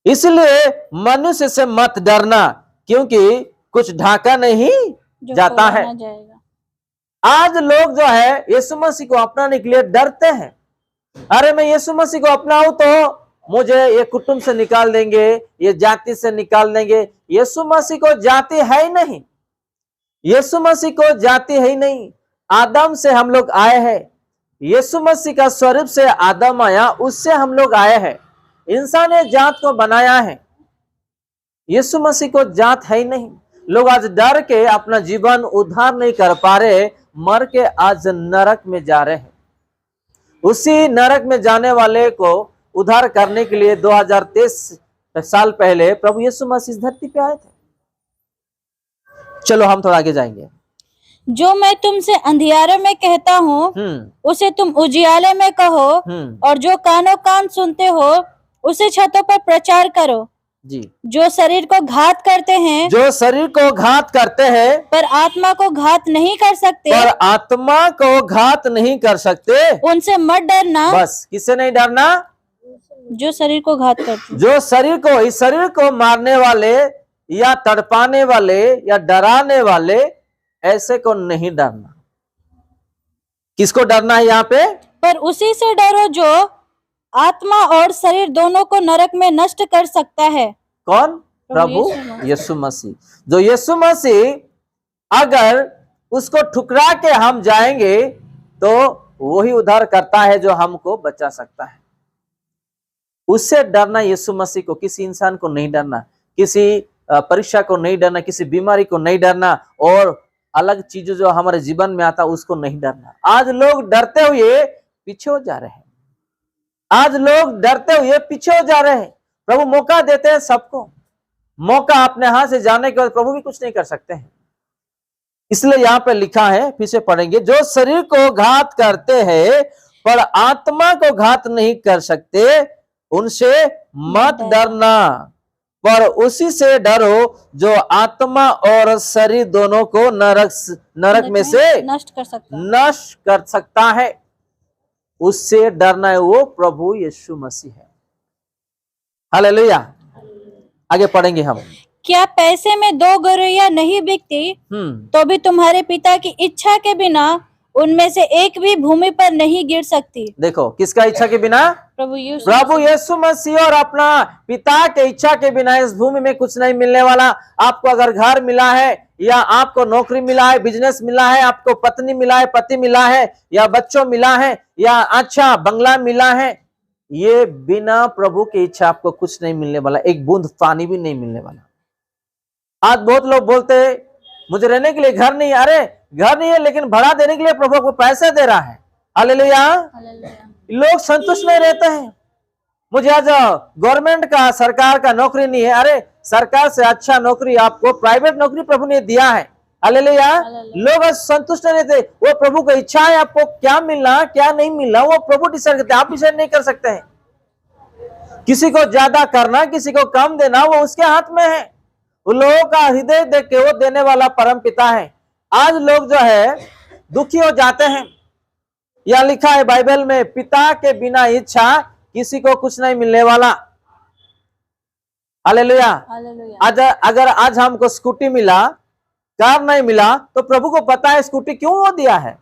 इसलिए मनुष्य से मत डरना, क्योंकि कुछ ढाका नहीं जो जाता खोला है। ना जाएगा। आज लोग जो है यीशु मसीह को अपनाने के लिए डरते हैं। अरे मैं यीशु मसीह को अपनाऊं तो मुझे ये कुटुंब से निकाल देंगे, ये जाति से निकाल देंगे। यीशु मसीह को जाति है ही नहीं, यीशु मसीह को जाति है ही नहीं। आदम से हम लोग आए हैं, यीशु मसीह का स्वरूप से आदम आया, उससे हम लोग आए हैं। इंसान ने जात को बनाया है, यीशु मसीह को जात है ही नहीं। लोग आज डर के अपना जीवन उद्धार नहीं कर पा रहे, मर के आज नरक में जा रहे हैं। उसी नरक में जाने वाले को उद्धार करने के लिए 2023 साल पहले प्रभु यीशु मसीह इस धरती पे आए थे। चलो हम थोड़ा आगे जाएंगे। जो मैं तुमसे अंधियारे में कहता हूँ उसे तुम उजियाले में कहो, और जो कानों कान सुनते हो उसे छतों पर प्रचार करो। जी, जो शरीर को घात करते हैं, जो शरीर को घात करते हैं, पर आत्मा को घात नहीं कर सकते, पर आत्मा को घात नहीं कर सकते, उनसे मत डरना। बस किससे नहीं डरना? जो शरीर को घात करते हैं। जो शरीर को, इस शरीर को मारने वाले या तड़पाने वाले या डराने वाले, ऐसे को नहीं डरना। किसको डरना है यहाँ पे? पर उसी से डरो जो आत्मा और शरीर दोनों को नरक में नष्ट कर सकता है। कौन? प्रभु यीशु मसीह। जो यीशु मसीह अगर उसको ठुकरा के हम जाएंगे तो वही उद्धार करता है जो हमको बचा सकता है। उससे डरना यीशु मसीह को, किसी इंसान को नहीं डरना, किसी परीक्षा को नहीं डरना, किसी बीमारी को नहीं डरना, और अलग चीजें जो हमारे जीवन में आता उसको नहीं डरना। आज लोग डरते हुए पीछे हो जा रहे हैं, आज लोग डरते हुए पीछे हो जा रहे हैं। प्रभु मौका देते हैं सबको, मौका अपने हाथ से जाने के बाद प्रभु भी कुछ नहीं कर सकते हैं। इसलिए यहाँ पे लिखा है, फिर से पढ़ेंगे, जो शरीर को घात करते हैं पर आत्मा को घात नहीं कर सकते, उनसे मत डरना, पर उसी से डरो जो आत्मा और शरीर दोनों को नरक में से नष्ट कर सकता है। उससे डरना है, वो प्रभु यीशु मसीह है। हालेलुया। आगे पढ़ेंगे हम। क्या पैसे में 2 गौरैया नहीं बिकती, तो भी तुम्हारे पिता की इच्छा के बिना उनमें से एक भी भूमि पर नहीं गिर सकती। देखो, किसका इच्छा के बिना? प्रभु यीशु मसीह और अपना पिता के इच्छा के बिना इस भूमि में कुछ नहीं मिलने वाला। आपको अगर घर मिला है, या आपको नौकरी मिला है, बिजनेस मिला है, आपको पत्नी मिला है, पति मिला है, या बच्चों मिला है, या अच्छा बंगला मिला है, ये बिना प्रभु की इच्छा आपको कुछ नहीं मिलने वाला, एक बूंद पानी भी नहीं मिलने वाला। आज बहुत लोग बोलते हैं मुझे रहने के लिए घर नहीं है। अरे घर नहीं है, लेकिन भाड़ा देने के लिए प्रभु को पैसे दे रहा है। हालेलुया। लोग संतुष्ट नहीं रहते हैं। मुझे आज गवर्नमेंट का, सरकार का नौकरी नहीं है। अरे सरकार से अच्छा नौकरी आपको प्राइवेट नौकरी प्रभु ने दिया है। हालेलुया। लोग आज संतुष्ट नहीं रहते। वो प्रभु की इच्छा है, आपको क्या मिलना क्या नहीं मिलना वो प्रभु डिसाइड करते हैं, आप डिसाइड नहीं कर सकते हैं। किसी को ज्यादा करना, किसी को कम देना, वो उसके हाथ में है। उन लोगों का हृदय देख के वो देने वाला परम पिता है। आज लोग जो है दुखी हो जाते हैं। यह लिखा है बाइबल में, पिता के बिना इच्छा किसी को कुछ नहीं मिलने वाला। हालेलुया। आज अगर आज हमको स्कूटी मिला, कार नहीं मिला, तो प्रभु को पता है स्कूटी क्यों वो दिया है।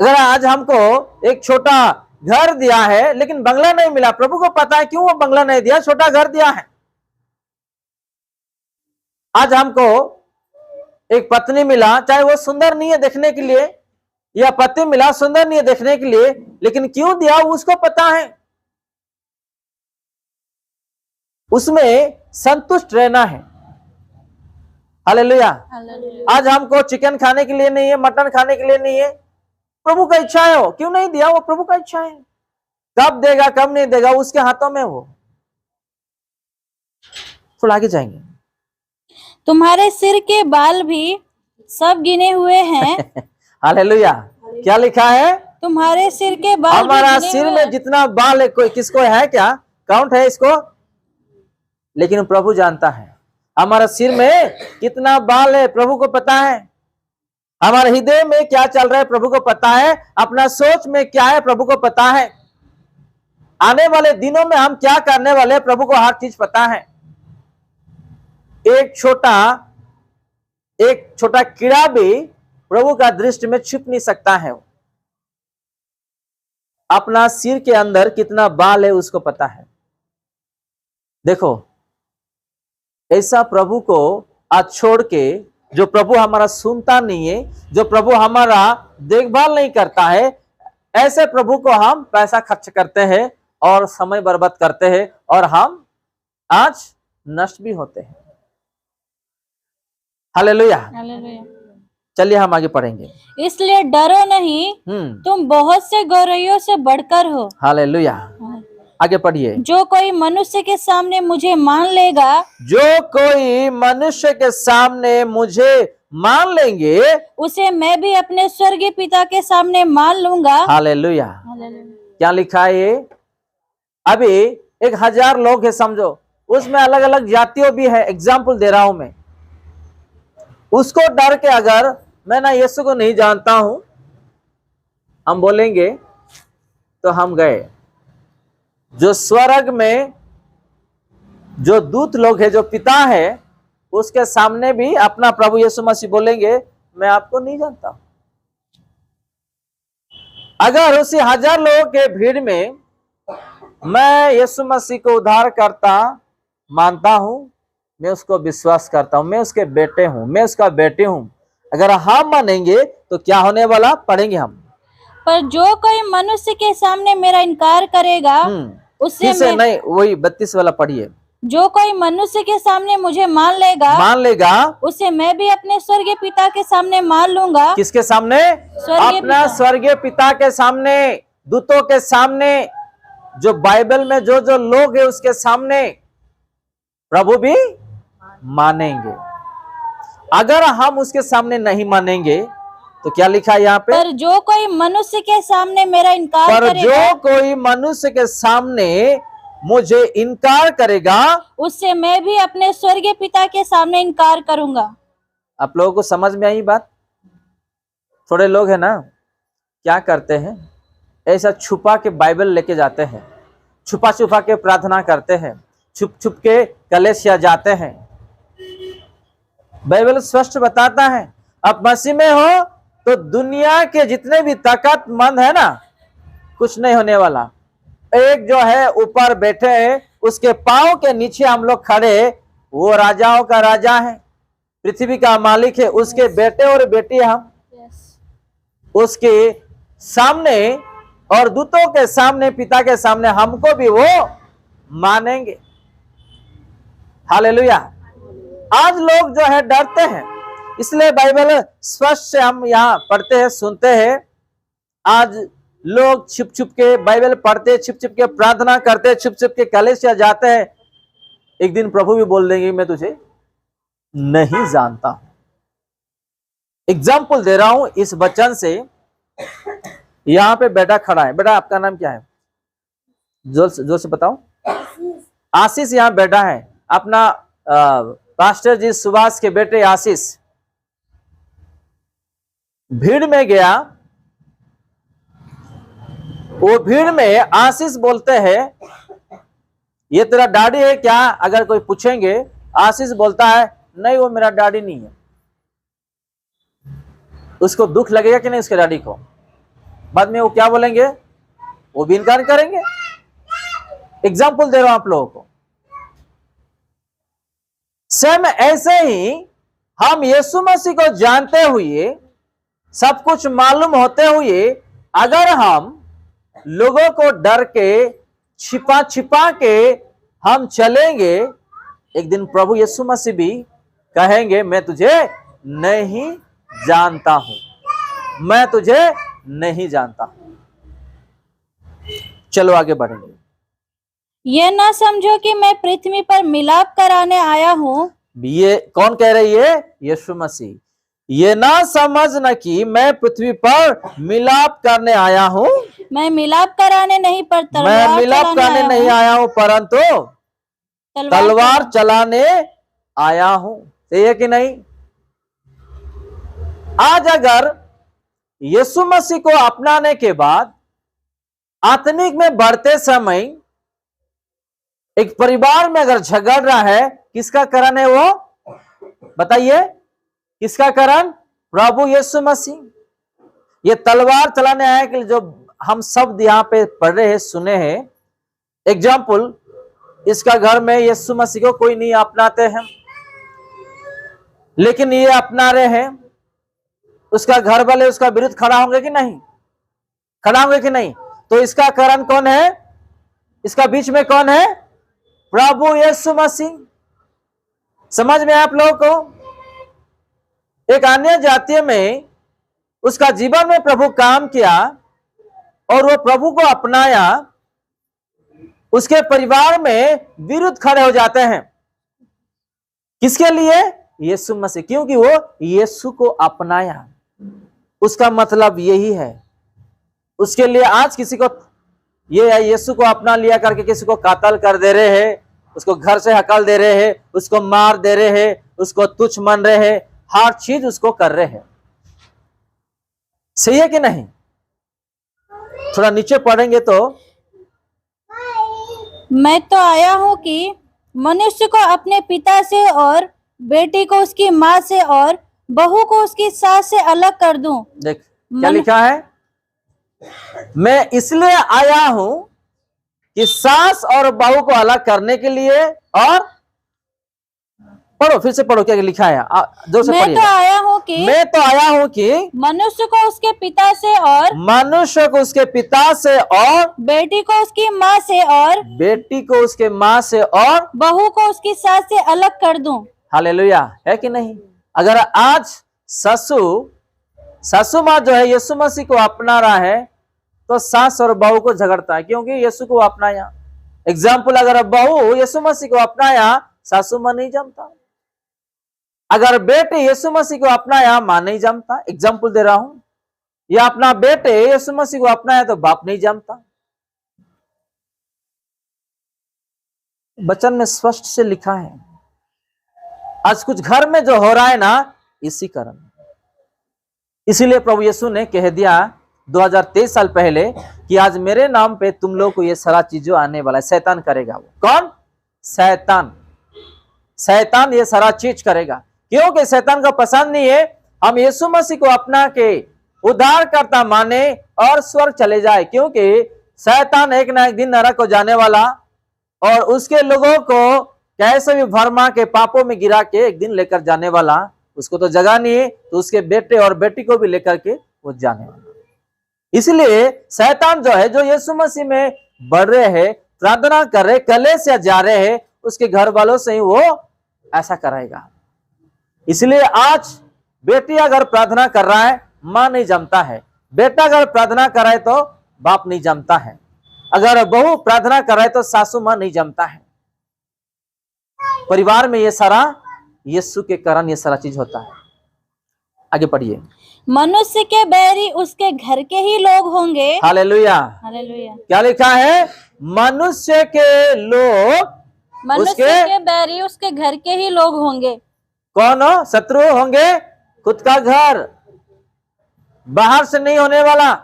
अगर आज हमको एक छोटा घर दिया है लेकिन बंगला नहीं मिला, प्रभु को पता है क्यों वो बंगला नहीं दिया, छोटा घर दिया है। आज हमको एक पत्नी मिला, चाहे वो सुंदर नहीं है देखने के लिए, या पति मिला सुंदर नहीं है देखने के लिए, लेकिन क्यों दिया उसको पता है। उसमें संतुष्ट रहना है। हालेलुया। आज हमको चिकन खाने के लिए नहीं है, मटन खाने के लिए नहीं है, प्रभु का इच्छा है। वो क्यों नहीं दिया, वो प्रभु का इच्छा है। कब देगा कब नहीं देगा उसके हाथों में। वो थोड़ा आगे जाएंगे। तुम्हारे सिर के बाल भी सब गिने हुए हैं। हालेलुया। क्या लिखा है? तुम्हारे सिर के बाल, हमारा सिर में जितना बाल है, कोई किसको है क्या? काउंट है इसको? लेकिन प्रभु जानता है हमारा सिर में कितना बाल है, प्रभु को पता है। हमारे हृदय में क्या चल रहा है प्रभु को पता है। अपना सोच में क्या है प्रभु को पता है। आने वाले दिनों में हम क्या करने वाले हैं, प्रभु को हर चीज पता है। एक छोटा कीड़ा भी प्रभु का दृष्टि में छिप नहीं सकता है। अपना सिर के अंदर कितना बाल है उसको पता है। देखो, ऐसा प्रभु को आज छोड़ के, जो प्रभु हमारा सुनता नहीं है, जो प्रभु हमारा देखभाल नहीं करता है, ऐसे प्रभु को हम पैसा खर्च करते हैं और समय बर्बाद करते हैं और हम आज नष्ट भी होते हैं। हालेलुया। हालेलुया। चलिए हम आगे पढ़ेंगे। इसलिए डरो नहीं, तुम बहुत से गौरैयों से बढ़कर हो। हालेलुया। आगे पढ़िए। जो कोई मनुष्य के सामने मुझे मान लेगा, जो कोई मनुष्य के सामने मुझे मान लेंगे, उसे मैं भी अपने स्वर्गीय पिता के सामने मान लूंगा। हालेलुया। हालेलुया। क्या लिखा है ये? अभी 1000 लोग है समझो, उसमें अलग अलग जातियों भी है। एग्जाम्पल दे रहा हूं मैं। उसको डर के अगर मैं ना यीशु को नहीं जानता हूं, हम बोलेंगे तो हम गए। जो स्वर्ग में जो दूत लोग है, जो पिता है, उसके सामने भी अपना प्रभु यीशु मसीह बोलेंगे मैं आपको नहीं जानता। अगर उसी 1000 लोगों के भीड़ में मैं यीशु मसीह को उद्धार करता मानता हूं, मैं उसको विश्वास करता हूं, मैं उसके बेटे हूं, मैं उसका बेटी हूं, अगर हम मानेंगे तो क्या होने वाला, पढ़ेंगे हम। पर जो कोई मनुष्य के सामने मेरा इनकार करेगा, उससे मैं... नहीं, वही 32 वाला पढ़िए। जो कोई मनुष्य के सामने मुझे मान लेगा, उसे मैं भी अपने स्वर्गीय पिता के सामने मान लूंगा। किसके सामने? अपना स्वर्गीय पिता के सामने, दूतों के सामने, जो बाइबल में जो जो लोग है उसके सामने प्रभु भी मानेंगे। अगर हम उसके सामने नहीं मानेंगे तो क्या लिखा है यहाँ पे? पर जो कोई मनुष्य के सामने मेरा इनकार करेगा, जो कोई मनुष्य के सामने मुझे इनकार करेगा, उससे मैं भी अपने स्वर्गीय पिता के सामने इनकार करूंगा। आप लोगों को समझ में आई बात? थोड़े लोग है ना, क्या करते हैं, ऐसा छुपा के बाइबल लेके जाते हैं, छुपा छुपा के प्रार्थना करते हैं, छुप छुप के कलेसिया जाते हैं। बाइबल स्पष्ट बताता है आप मसीह में हो तो दुनिया के जितने भी ताकतमंद है ना, कुछ नहीं होने वाला। एक जो है ऊपर बैठे हैं, उसके पांव के नीचे हम लोग खड़े, वो राजाओं का राजा है, पृथ्वी का मालिक है, उसके बेटे और बेटी हम। उसके सामने और दूतों के सामने, पिता के सामने हमको भी वो मानेंगे। हालेलुया। आज लोग जो है डरते हैं, इसलिए बाइबल स्पष्ट से हम यहाँ पढ़ते हैं, सुनते हैं। आज लोग छिप छिप के बाइबल पढ़ते, छिप छिप के प्रार्थना करते, छिप छिप के कलीसिया जाते हैं। एक दिन प्रभु भी बोल देंगे मैं तुझे नहीं जानता। एग्जाम्पल दे रहा हूं इस वचन से। यहाँ पे बेटा खड़ा है। बेटा आपका नाम क्या है? जोर से बताओ। आशीष यहाँ बैठा है, अपना पास्टर जी सुभाष के बेटे आशीष। भीड़ में गया, वो भीड़ में आशीष बोलते हैं ये तेरा डैडी है क्या? अगर कोई पूछेंगे, आशीष बोलता है नहीं वो मेरा डैडी नहीं है। उसको दुख लगेगा कि नहीं उसके डैडी को? बाद में वो क्या बोलेंगे? वो भी इनकार करेंगे। एग्जाम्पल दे रहा हूं आप लोगों को। सेम ऐसे ही हम यीशु मसीह को जानते हुए, सब कुछ मालूम होते हुए, अगर हम लोगों को डर के छिपा छिपा के हम चलेंगे, एक दिन प्रभु यीशु मसीह भी कहेंगे मैं तुझे नहीं जानता हूं, मैं तुझे नहीं जानता हूं। चलो आगे बढ़ेंगे। ये ना समझो कि मैं पृथ्वी पर मिलाप कराने आया हूँ। ये कौन कह रही है? यीशु मसीह। ये ना समझना कि मैं पृथ्वी पर मिलाप करने आया हूँ। मैं मिलाप कराने नहीं, पर मैं मिलाप करने नहीं आया हूँ, परंतु तलवार चलाने आया हूँ। सही है कि नहीं? आज अगर यीशु मसीह को अपनाने के बाद आत्मिक में बढ़ते समय एक परिवार में अगर झगड़ रहा है, किसका कारण है वो? बताइए, किसका कारण? प्रभु यीशु मसीह। ये तलवार चलाने आए कि जो हम शब्द यहाँ पे पढ़ रहे हैं, सुने हैं। एग्जाम्पल, इसका घर में यीशु मसीह को कोई नहीं अपनाते हैं, लेकिन ये अपना रहे हैं। उसका घर वाले उसका विरुद्ध खड़ा होंगे कि नहीं? खड़ा होंगे कि नहीं? तो इसका कारण कौन है? इसका बीच में कौन है? प्रभु यीशु मसीह। समझ में आप लोगों को? एक अन्य जातीय में उसका जीवन में प्रभु काम किया और वो प्रभु को अपनाया, उसके परिवार में विरुद्ध खड़े हो जाते हैं। किसके लिए? यीशु मसीह, क्योंकि वो यीशु को अपनाया। उसका मतलब यही है। उसके लिए आज किसी को ये यीशु को अपना लिया करके किसी को कातल कर दे रहे हैं, उसको घर से हकल दे रहे हैं, उसको मार दे रहे हैं, उसको तुच्छ मान रहे हैं, हर चीज उसको कर रहे हैं। सही है कि नहीं? थोड़ा नीचे पढ़ेंगे तो, मैं तो आया हूं कि मनुष्य को अपने पिता से और बेटी को उसकी माँ से और बहू को उसकी सास से अलग कर दूं। देख क्या लिखा है? मैं इसलिए आया हूं कि सास और बहू को अलग करने के लिए। और पढ़ो, फिर से पढ़ो क्या लिखा है, जोर से पढ़िए। मैं तो आया हूं कि मनुष्य को उसके पिता से और बेटी को उसकी माँ से और बेटी को उसके माँ से और बहू को उसकी सास से अलग कर दूं। हालेलुया, है कि नहीं? अगर आज सासू माँ जो है यीशु मसीह को अपना रहा है, तो सास और बहू को झगड़ता है, क्योंकि यीशु को अपनाया। एग्जाम्पल, अगर बहू यीशु मसीह को अपनाया, सासू माँ नहीं जमता। अगर बेटे यीशु मसीह को अपनाया, माँ नहीं जमता। एग्जाम्पल दे रहा हूं। या अपना बेटे यीशु मसीह को अपनाया तो बाप नहीं जमता। वचन में स्पष्ट से लिखा है। आज कुछ घर में जो हो रहा है ना, इसी कारण। इसीलिए प्रभु यीशु ने कह दिया 2023 साल पहले कि आज मेरे नाम पे तुम लोग को ये सारा चीज जो आने वाला है, शैतान करेगा। वो कौन? शैतान ये सारा चीज करेगा, क्योंकि शैतान को पसंद नहीं है हम यीशु मसीह को अपना के उद्धारकर्ता माने और स्वर्ग चले जाए। क्योंकि शैतान एक ना एक दिन नरक को जाने वाला, और उसके लोगों को कैसे भी भरमा के पापों में गिरा के एक दिन लेकर जाने वाला। उसको तो जगह नहीं है, तो उसके बेटे और बेटी को भी लेकर के वो जाने वाला। इसलिए शैतान जो है, जो यीशु मसीह में बढ़ रहे हैं, प्रार्थना कर रहे, कलीसिया जा रहे हैं, उसके घर वालों से ही वो ऐसा कराएगा। इसलिए आज बेटी अगर प्रार्थना कर रहा है, माँ नहीं जमता है। बेटा अगर प्रार्थना कर रहा है तो बाप नहीं जमता है। अगर बहू प्रार्थना कर रहा है तो सासू माँ नहीं जमता है। परिवार में ये सारा यीशु के कारण ये सारा चीज होता है। आगे पढ़िए। मनुष्य के बैरी उसके घर के ही लोग होंगे। Hallelujah, hallelujah. क्या लिखा है? मनुष्य के लोग, मनुष्य के बैरी उसके घर के ही लोग होंगे। कौन हो? शत्रु होंगे। खुद का घर, बाहर से नहीं होने वाला,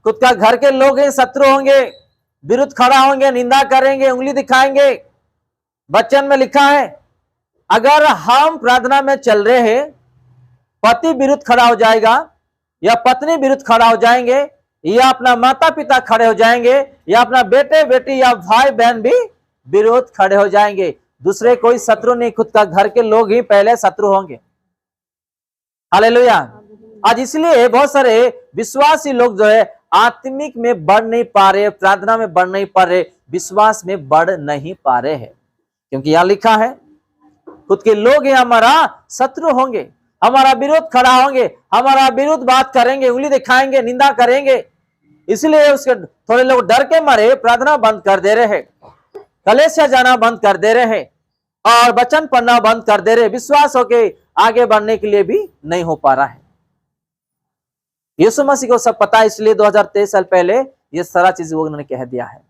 खुद का घर के लोग ही शत्रु होंगे, विरुद्ध खड़ा होंगे, निंदा करेंगे, उंगली दिखाएंगे। वचन में लिखा है, अगर हम प्रार्थना में चल रहे हैं, पति विरुद्ध खड़ा हो जाएगा, या पत्नी विरुद्ध खड़ा हो जाएंगे, या अपना माता पिता खड़े हो जाएंगे, या अपना बेटे बेटी या भाई बहन भी विरोध खड़े हो जाएंगे। दूसरे कोई शत्रु नहीं, खुद का घर के लोग ही पहले शत्रु होंगे। हालेलुया। आज इसलिए बहुत सारे विश्वासी लोग जो है आत्मिक में बढ़ नहीं पा रहे, प्रार्थना में बढ़ नहीं पा रहे, विश्वास में बढ़ नहीं पा रहे हैं, क्योंकि यहां लिखा है खुद के लोग ही हमारा शत्रु होंगे, हमारा विरोध खड़ा होंगे, हमारा विरुद्ध बात करेंगे, उंगली दिखाएंगे, निंदा करेंगे। इसलिए उसके थोड़े लोग डर के मारे प्रार्थना बंद कर दे रहे हैं, कलीसिया जाना बंद कर दे रहे हैं, और वचन पढ़ना बंद कर दे रहे। विश्वास होके आगे बढ़ने के लिए भी नहीं हो पा रहा है। यीशु मसीह को सब पता है, इसलिए 2023 साल पहले ये सारा चीज वो उन्होंने कह दिया है।